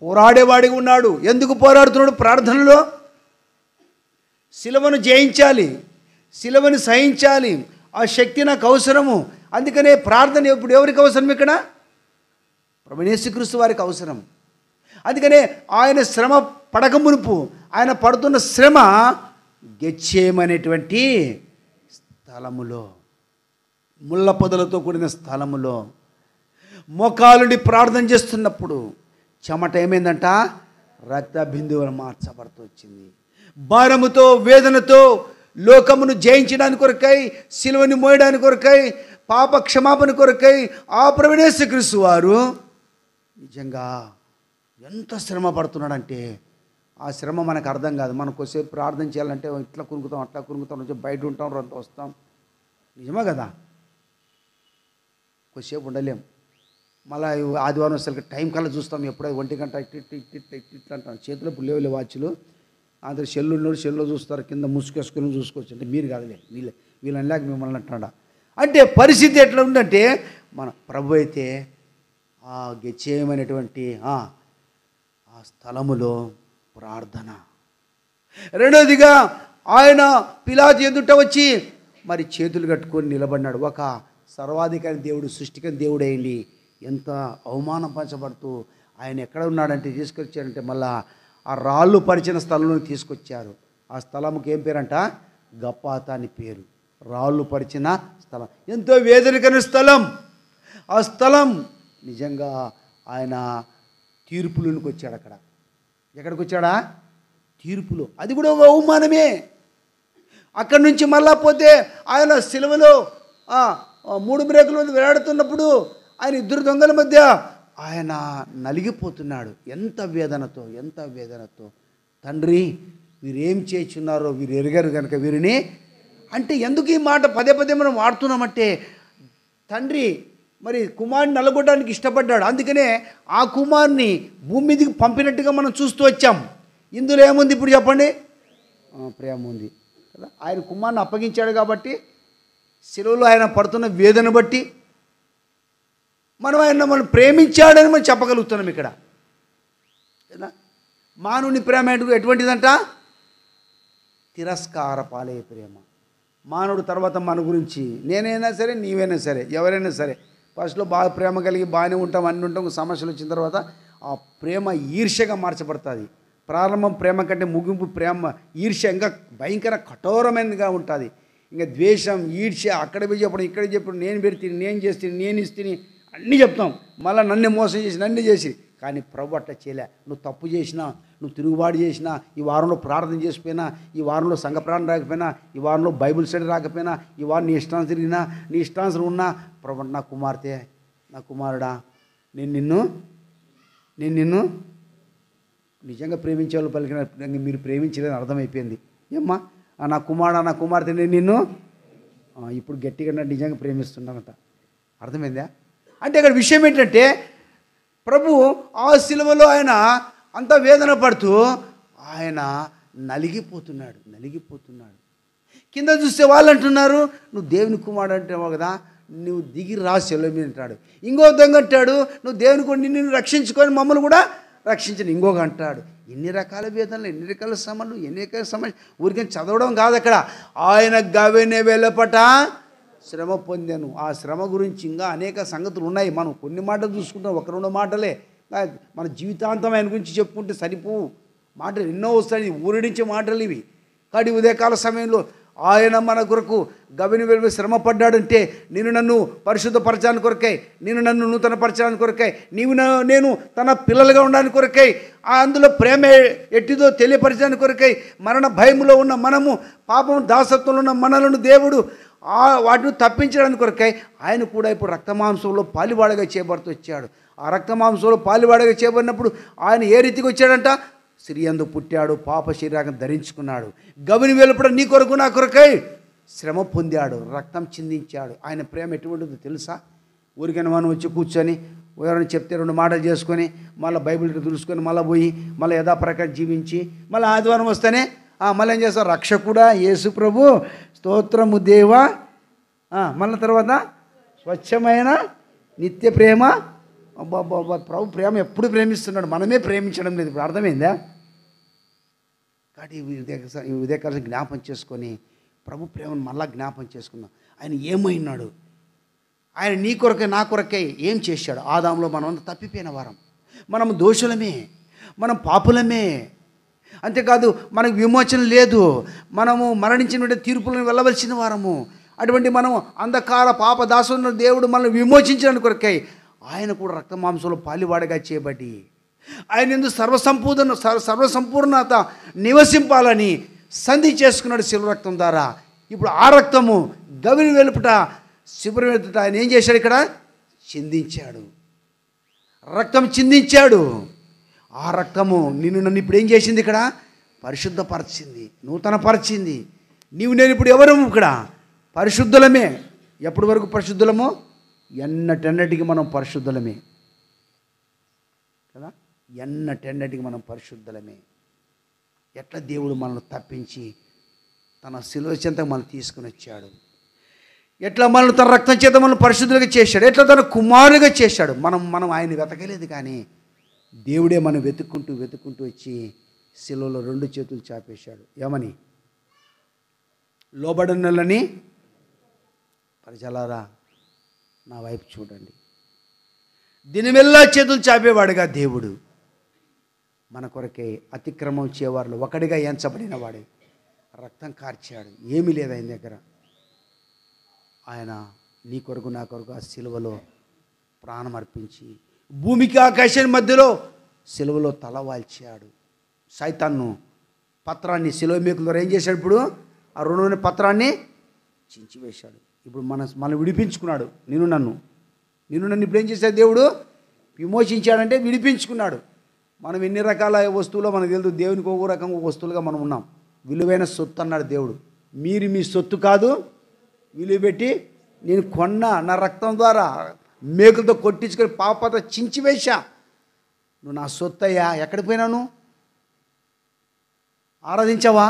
పోరాడేవాడిగా ఉన్నాడు. ఎందుకు పోరాడుతున్నాడు ప్రార్థనలో? సిలువను జయించాలి, సిలువను సహించాలి, ఆ శక్తి నాకు అవసరము. అందుకనే ప్రార్థన ఇప్పుడు ఎవరికి అవసరం? ఇక్కడ ప్రభువైన యేసుక్రీస్తు వారికి అవసరం. అందుకనే ఆయన శ్రమ పడక మునుపు ఆయన పడుతున్న శ్రమ గెచ్చేమనేటువంటి స్థలములో, ముళ్ళ పొదలతో కూడిన స్థలములో మోకాలుండి ప్రార్థన చేస్తున్నప్పుడు చెమట ఏమైందంట, రక్త బిందువులు మార్చబడుతూ వచ్చింది. భారముతో వేదనతో లోకమును జయించడానికి కొరకై, సిలువని మోయడానికి కొరకై, పాప క్షమాపణ కొరకై ఆ ప్రభువైన యేసుక్రీస్తు వారు నిజంగా ఎంత శ్రమ పడుతున్నాడంటే ఆ శ్రమ మనకు అర్థం కాదు. మనం కొద్దిసేపు ప్రార్థన చేయాలంటే ఇట్లా కురుకుతాం, అట్లా కురుకుతాం, నుంచి బయట ఉంటాం, రొంత వస్తాం. నిజమే కదా, కొద్దిసేపు ఉండలేం. మళ్ళీ ఆదివారం అసలు టైం కల్లా చూస్తాం, ఎప్పుడో 1 గంట ఇట్లా అంటాం. చేతిలో ఇప్పుడు లేవులే వాచ్లు, అందరు సెల్లు ఉన్నోడు సెల్లో చూస్తారు, కింద ముసుకేసుకొని చూసుకోవచ్చు. అంటే మీరు కాదులే, వీళ్ళని లేక మిమ్మల్ని అంటాడా. అంటే పరిస్థితి ఎట్లా ఉందంటే మన ప్రభు అయితే ఆ గెచ్చేయమైనటువంటి ఆ స్థలములో ప్రార్థన. రెండోదిగా ఆయన పిలాతు ఎదుట వచ్చి మరి చేతులు కట్టుకొని నిలబడినాడు. ఒక సర్వాధికారి దేవుడు, సృష్టికని దేవుడు అయింది ఎంత అవమానపరచబడుతూ ఆయన ఎక్కడ ఉన్నాడంటే తీసుకొచ్చారంటే మళ్ళా ఆ రాళ్ళు పరిచిన స్థలంలో తీసుకొచ్చారు. ఆ స్థలంకి ఏం పేరంట, గప్పాత అని పేరు. రాళ్ళు పరిచిన స్థలం, ఎంతో వేదనకరమైన స్థలం. ఆ స్థలం నిజంగా ఆయన తీర్పులోనికి వచ్చాడు. అక్కడ ఎక్కడికి వచ్చాడా, తీర్పులో. అది కూడా ఒక అవమానమే. అక్కడి నుంచి మళ్ళా పోతే ఆయన సిలువలో 3 బ్రేకుల మీద వేలాడుతున్నప్పుడు ఆయన 2 దొంగల మధ్య ఆయన నలిగిపోతున్నాడు. ఎంత వేదనతో తండ్రి వీరేం చేస్తున్నారో వీరు ఎరగరు కనుక వీరిని. అంటే ఎందుకు ఈ మాట పదే మనం వాడుతున్నామంటే తండ్రి మరి కుమారుని నలగొట్టడానికి ఇష్టపడ్డాడు. అందుకనే ఆ కుమారుని భూమి మీదకి పంపినట్టుగా మనం చూస్తూ వచ్చాం. ఇందులో ఏముంది ఇప్పుడు చెప్పండి, ప్రేమ ఉంది కదా. ఆయన కుమారుని అప్పగించాడు కాబట్టి శిలువలో ఆయన పడుతున్న వేదన బట్టి మనం ప్రేమించాడని మనం చెప్పగలుగుతున్నాం ఇక్కడ కదా. మానవుని ప్రేమ ఎటువంటిదంట, తిరస్కార పాలే ప్రేమ. మానవుడు తర్వాత మన గురించి నేనైనా సరే నీవైనా సరే ఎవరైనా సరే ఫస్ట్లో బాగా ప్రేమ కలిగి బాగానే ఉంటాం, అన్నీ ఉంటాం. సమస్యలు వచ్చిన తర్వాత ఆ ప్రేమ ఈర్ష్యగా మార్చబడుతుంది. ప్రారంభం ప్రేమ కంటే ముగింపు ప్రేమ ఈర్ష్య ఇంకా భయంకర కఠోరమైనదిగా ఉంటుంది. ఇంకా ద్వేషం, ఈర్ష్య, అక్కడ పోయి చెప్పడం, ఇక్కడ చెప్పడం, నేను పెడితే, నేను చేస్తే, నేను ఇస్తే అన్నీ చెప్తాం. మళ్ళీ నన్నే మోసం చేసి నన్ను చేసి. కానీ ప్రభు అట్లా చేయలే. నువ్వు తప్పు చేసినా, నువ్వు తిరుగుబాటు చేసినా, ఈ వారంలో ప్రార్థన చేసిపోయినా, ఈ వారంలో సంఘ ప్రార్థన రాకపోయినా, ఈ వారంలో బైబిల్ స్టడీ రాకపోయినా, ఈ వారం నీ ఇష్టానుసరం తిరిగినా, నీ ఇష్టానుసరం ఉన్నా, ప్రభు నా కుమార్తె, నా కుమారుడా, నేను నిన్ను నేను నిన్ను నిజంగా ప్రేమించే వాళ్ళు పలికిన మీరు ప్రేమించలేదని అర్థమైపోయింది. ఏమ్మా నా కుమారుడు నా కుమార్తె నేను నిన్ను ఇప్పుడు గట్టిగా నిజంగా ప్రేమిస్తున్నానంట. అర్థమైందా? అంటే ఇక్కడ విషయం ఏంటంటే ప్రభు ఆ సిలువలో ఆయన అంత వేదన పడుతూ ఆయన నలిగిపోతున్నాడు. కింద చూస్తే వాళ్ళు అంటున్నారు నువ్వు దేవుని కుమారుడు అంటావు కదా, నువ్వు దిగి రా సెలవు మీద అంటాడు. ఇంకో దొంగ అంటాడు నువ్వు దేవుని కూడా నిన్ను రక్షించుకొని మమ్మల్ని కూడా రక్షించను. ఇంకొక అంటాడు. ఎన్ని రకాల వేదనలు, ఎన్ని రకాల శ్రమలు, ఎన్ని రకాల సమస్య. ఊరికే చదవడం కాదు అక్కడ. ఆయన గవిని వెలపట శ్రమ పొందాను. ఆ శ్రమ గురించి ఇంకా అనేక సంగతులు ఉన్నాయి. మనం కొన్ని మాటలు చూసుకుంటాం, ఒక రెండు మాటలే. మన జీవితాంతం ఆయన గురించి చెప్పుకుంటే సరిపోవు. మాటలు ఎన్నో వస్తాయి, ఊరడించే మాటలు ఇవి. కానీ ఉదయకాల సమయంలో ఆయన మన కొరకు గవిని వెలువ శ్రమ పడ్డాడంటే నేను నన్ను పరిశుద్ధపరచడానికి కొరకై, నేను నన్ను నూతన పరచడానికి కొరకై, నేను తన పిల్లలుగా ఉండడానికి కొరకై, అందులో ప్రేమ ఎట్టిదో తెలియపరచడానికి కొరకై, మరణ భయములో ఉన్న మనము, పాపం దాసత్వంలో ఉన్న మనలను దేవుడు వాటిని తప్పించడానికి కొరకై ఆయన కూడా ఇప్పుడు రక్తమాంసంలో పాలివాడగా చేయబడుతూ వచ్చాడు. ఆ రక్తమాంసంలో పాలివాడగా చేయబడినప్పుడు ఆయన ఏ రీతికి వచ్చాడంట? సిరియందు పుట్టాడు, పాప శరీరాన్ని ధరించుకున్నాడు. గవిని వెలుపడ నీ కొరకు నా కొరకై శ్రమ పొందాడు, రక్తం చిందించాడు. ఆయన ప్రేమ ఎటువంటిదో తెలుసా? ఊరికైనా మనం వచ్చి కూర్చొని ఎవరైనా చెప్తే రెండు మాటలు చేసుకొని మళ్ళీ బైబిల్ తెలుసుకొని మళ్ళీ పోయి మళ్ళీ యథాప్రకారం జీవించి మళ్ళీ ఆదివారం వస్తేనే మళ్ళీ ఏం చేస్తారు? రక్షకుడా యేసు ప్రభు స్తోత్రము దేవా, మళ్ళీ తర్వాత స్వచ్ఛమైన నిత్య ప్రేమ. అబ్బాబ్బా, ప్రభు ప్రేమ ఎప్పుడు ప్రేమిస్తున్నాడు, మనమే ప్రేమించడం లేదు. ఇప్పుడు అర్థమైందా? కాబట్టి ఈ ఉదయకాలం జ్ఞాపం చేసుకొని ప్రభు ప్రేమను మళ్ళా జ్ఞాపం చేసుకుందాం. ఆయన ఏమైనాడు, ఆయన నీ కొరకే నా కొరకే ఏం చేశాడు. ఆదాంలో మనం అంతా తప్పిపోయిన వారం, మనం దోషులమే, మనం పాపులమే. అంతేకాదు మనకు విమోచన లేదు, మనము మరణించిన తీర్పులను వెళ్ళవలసిన వారము. అటువంటి మనం అంధకార పాప దాసున్న దేవుడు మనల్ని విమోచించడానికి కొరకై ఆయన కూడా రక్తమాంసంలో పాలివాడగా చేయబడి ఆయన ఎందుకు సర్వసంపూర్ణత నివసింపాలని సంధి చేసుకున్నాడు శిలువ రక్తం ద్వారా. ఇప్పుడు ఆ రక్తము గవిని వెలుపుట శిబిరం వెలుపుట ఆయన ఏం చేశాడు? ఇక్కడ చిందించాడు, రక్తం చిందించాడు. ఆ రక్తము నన్ను ఇప్పుడు ఏం చేసింది? ఇక్కడ పరిశుద్ధపరిచింది, నూతనపరిచింది. నేను ఇప్పుడు ఎవరు? ఇక్కడ పరిశుద్ధులమే. ఎప్పటి వరకు పరిశుద్ధులమో ఎన్నటెన్నటికి మనం పరిశుద్ధులమే కదా, ఎన్నటెన్నటికి మనం పరిశుద్ధులమే. ఎట్లా దేవుడు మనల్ని తప్పించి తన శిలువ చెంత మనం తీసుకుని వచ్చాడు, ఎట్లా మనల్ని తన రక్తం చేత మనల్ని పరిశుద్ధులుగా చేశాడు, ఎట్లా తన కుమారుగా చేశాడు. మనం ఆయన వెతకలేదు, కానీ దేవుడే మనం వెతుక్కుంటూ వచ్చి శిలువలో రెండు చేతులు చాపేశాడు. ఏమని? లోబడినలని ప్రజలారా నా వైపు చూడండి. దినమెల్లా చేతులు చాపేవాడుగా దేవుడు మన కొరకే అతిక్రమం చేయవారు ఒకడిగా ఎంచబడిన వాడే రక్తం కార్చాడు. ఏమీ లేదు ఆయన దగ్గర. ఆయన నీ కొరకు నా కొరకు ఆ సిలువలో ప్రాణం అర్పించి భూమికి ఆకాశాన్ని మధ్యలో సిలువలో తలవాల్చాడు. సైతాన్ను పత్రాన్ని సిలువ మేకుల ద్వారా ఏం చేశాడు? ఇప్పుడు ఆ రెండవ పత్రాన్ని చించివేశాడు. ఇప్పుడు మనం విడిపించుకున్నాడు. నిన్ను నన్ను ఇప్పుడు ఏం చేశాడు? దేవుడు విమోచించాడంటే విడిపించుకున్నాడు. మనం ఎన్ని రకాల వస్తువులో మనకు తెలుసు. దేవునికి ఒక రకంగా వస్తువులుగా మనం ఉన్నాం. విలువైన సొత్తు అన్నాడు దేవుడు. మీరు మీ సొత్తు కాదు, విలువ పెట్టి నేను కొన్నా, నా రక్తం ద్వారా మేకులతో కొట్టించుకొని పాపత చించివేశా. నువ్వు నా సొత్తు అయ్యా. ఎక్కడికి పోయినాను? ఆరాధించావా?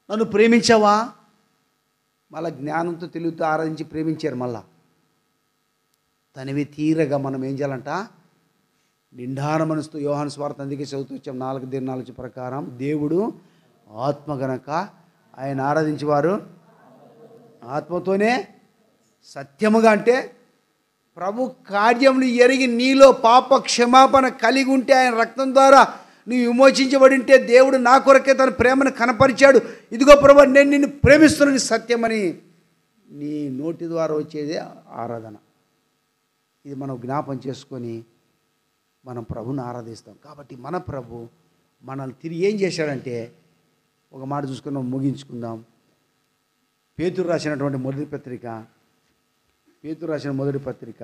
నన్ను ప్రేమించావా? మళ్ళా జ్ఞానంతో తెలివితో ఆరాధించి ప్రేమించారు. మళ్ళా తనివి తీరగా మనం ఏం చేయాలంట? నిండాన మనసుతో యోహాను సువార్త అందుకే చదువుతూ వచ్చాం 4:4 ప్రకారం దేవుడు ఆత్మ గనక ఆయన ఆరాధించేవారు ఆత్మతోనే సత్యముగా. అంటే ప్రభు కార్యములు ఎరిగి నీలో పాప క్షమాపణ కలిగి ఉంటే, ఆయన రక్తం ద్వారా నువ్వు విమోచించబడి ఉంటే, దేవుడు నా కొరకే తన ప్రేమను కనపరిచాడు. ఇదిగో ప్రభు నేను నిన్ను ప్రేమిస్తున్నాను సత్యమని నీ నోటి ద్వారా వచ్చేదే ఆరాధన. ఇది మనం జ్ఞాపం చేసుకొని మనం ప్రభుని ఆరాధిస్తాం. కాబట్టి మన ప్రభు మనల్ని తిరిగి ఏం చేశాడంటే, ఒక మాట చూసుకుని ముగించుకుందాం. పేతురు రాసిన మొదటి పత్రిక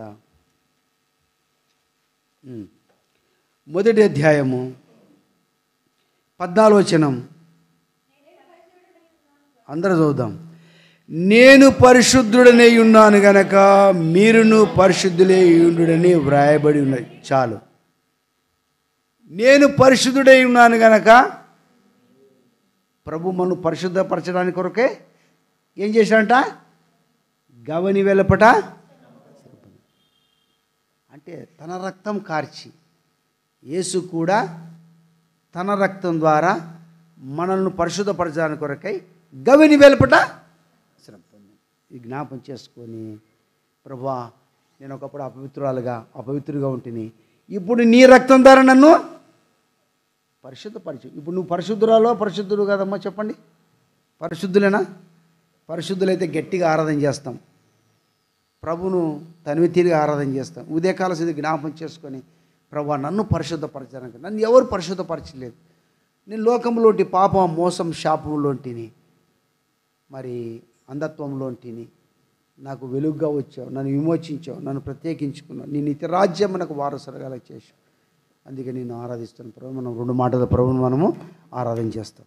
మొదటి అధ్యాయము 14వ వచనం అందరూ చదువుదాం. నేను పరిశుద్ధుడనే ఉన్నాను గనక మీరును పరిశుద్ధులే ఉండుడని వ్రాయబడి ఉన్నది. చాలు. నేను పరిశుద్ధుడై ఉన్నాను గనక ప్రభు మను పరిశుద్ధపరచడానికి కొరకే ఏం చేశాడంట? గవని వెలపట అంటే తన రక్తం కార్చి, యేసు కూడా తన రక్తం ద్వారా మనల్ని పరిశుద్ధపరచడానికి కొరకై గవిని వెలపట శ్రమ పొందాను. ఇది జ్ఞాపం చేసుకొని, ప్రభువా నేను ఒకప్పుడు అపవిత్రుడిగా ఉంటిని, ఇప్పుడు నీ రక్తం ద్వారా నన్ను పరిశుద్ధపరచు. ఇప్పుడు నువ్వు పరిశుద్ధుడు కదమ్మా? చెప్పండి, పరిశుద్ధులేనా? పరిశుద్ధులైతే గట్టిగా ఆరాధన చేస్తాం, ప్రభును తనివి తీరిగా ఆరాధన చేస్తాం. ఉదయకాల ఇది జ్ఞాపం చేసుకొని, ప్రభువా నన్ను పరిశుద్ధపరచడానికి నన్ను ఎవరు పరిశుద్ధపరచలేదు. నేను లోకంలోంటి పాపం, మోసం, శాపంలోంటిని, మరి అంధత్వంలోంటిని నాకు వెలుగుగా వచ్చావు, నన్ను విమోచించావు, నన్ను ప్రత్యేకించుకున్నావు, నీ నిత్య రాజ్యం మనకు వారసులుగా చేశావు. అందుకే నేను ఆరాధిస్తాను ప్రభు. మనం 2 మాటల ప్రభువును మనము ఆరాధన చేస్తాం.